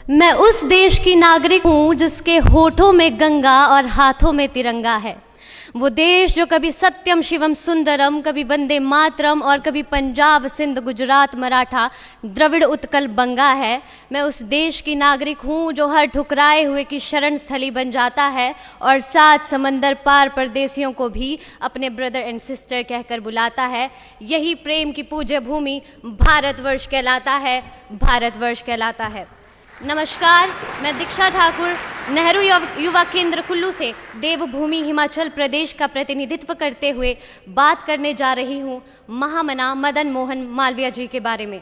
मैं उस देश की नागरिक हूँ जिसके होठों में गंगा और हाथों में तिरंगा है। वो देश जो कभी सत्यम शिवम सुंदरम, कभी वंदे मातरम और कभी पंजाब सिंध गुजरात मराठा द्रविड़ उत्कल बंगा है। मैं उस देश की नागरिक हूँ जो हर ठुकराए हुए की शरण स्थली बन जाता है और 7 समंदर पार परदेसियों को भी अपने ब्रदर एंड सिस्टर कहकर बुलाता है। यही प्रेम की पूज्य भूमि भारतवर्ष कहलाता है, भारतवर्ष कहलाता है। नमस्कार, मैं दीक्षा ठाकुर नेहरू युवा केंद्र कुल्लू से देवभूमि हिमाचल प्रदेश का प्रतिनिधित्व करते हुए बात करने जा रही हूँ महामना मदन मोहन मालवीय जी के बारे में।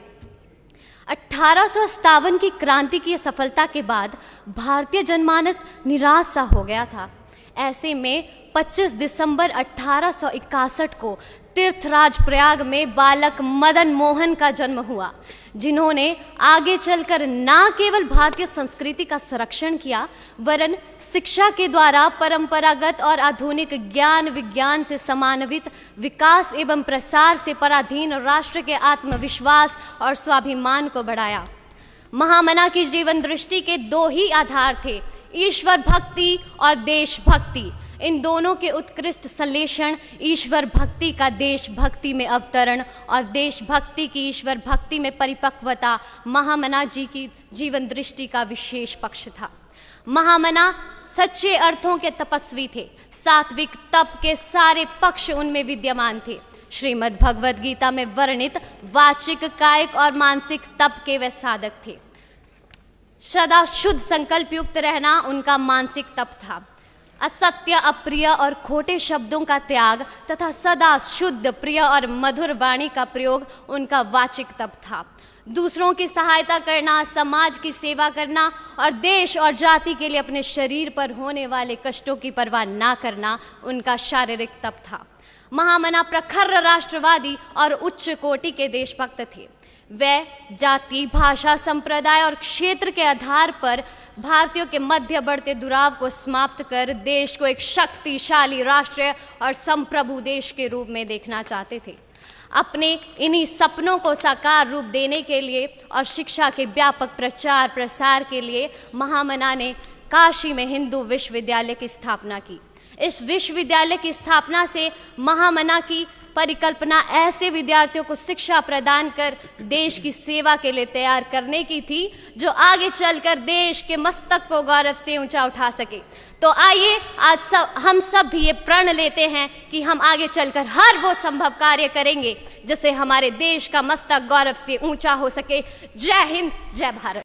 1857 की क्रांति की सफलता के बाद भारतीय जनमानस निराश सा हो गया था। ऐसे में 25 दिसंबर 1861 को तीर्थराज प्रयाग में बालक मदन मोहन का जन्म हुआ, जिन्होंने आगे चलकर न केवल भारतीय संस्कृति का संरक्षण किया वरन शिक्षा के द्वारा परंपरागत और आधुनिक ज्ञान विज्ञान से समान्वित विकास एवं प्रसार से पराधीन राष्ट्र के आत्मविश्वास और स्वाभिमान को बढ़ाया। महामना की जीवन दृष्टि के 2 ही आधार थे, ईश्वर भक्ति और देशभक्ति। इन दोनों के उत्कृष्ट संश्लेषण, ईश्वर भक्ति का देशभक्ति में अवतरण और देशभक्ति की ईश्वर भक्ति में परिपक्वता महामना जी की जीवन दृष्टि का विशेष पक्ष था। महामना सच्चे अर्थों के तपस्वी थे। सात्विक तप के सारे पक्ष उनमें विद्यमान थे। श्रीमद् भगवद गीता में वर्णित वाचिक, कायिक और मानसिक तप के वे साधक थे। सदा शुद्ध संकल्प युक्त रहना उनका मानसिक तप था। असत्य, अप्रिय और खोटे शब्दों का त्याग तथा सदा शुद्ध, प्रिय और मधुर वाणी का प्रयोग उनका वाचिक तप था। दूसरों की सहायता करना, समाज की सेवा करना और देश और जाति के लिए अपने शरीर पर होने वाले कष्टों की परवाह ना करना उनका शारीरिक तप था। महामना प्रखर राष्ट्रवादी और उच्च कोटि के देशभक्त थे। वे जाति, भाषा, संप्रदाय और क्षेत्र के आधार पर भारतीयों के मध्य बढ़ते दुराव को समाप्त कर देश को एक शक्तिशाली राष्ट्र और संप्रभु देश के रूप में देखना चाहते थे। अपने इन्हीं सपनों को साकार रूप देने के लिए और शिक्षा के व्यापक प्रचार प्रसार के लिए महामना ने काशी में हिंदू विश्वविद्यालय की स्थापना की। इस विश्वविद्यालय की स्थापना से महामना की परिकल्पना ऐसे विद्यार्थियों को शिक्षा प्रदान कर देश की सेवा के लिए तैयार करने की थी जो आगे चलकर देश के मस्तक को गौरव से ऊंचा उठा सके। तो आइए आज हम सब भी ये प्रण लेते हैं कि हम आगे चलकर हर वो संभव कार्य करेंगे जिससे हमारे देश का मस्तक गौरव से ऊंचा हो सके। जय हिंद, जय भारत।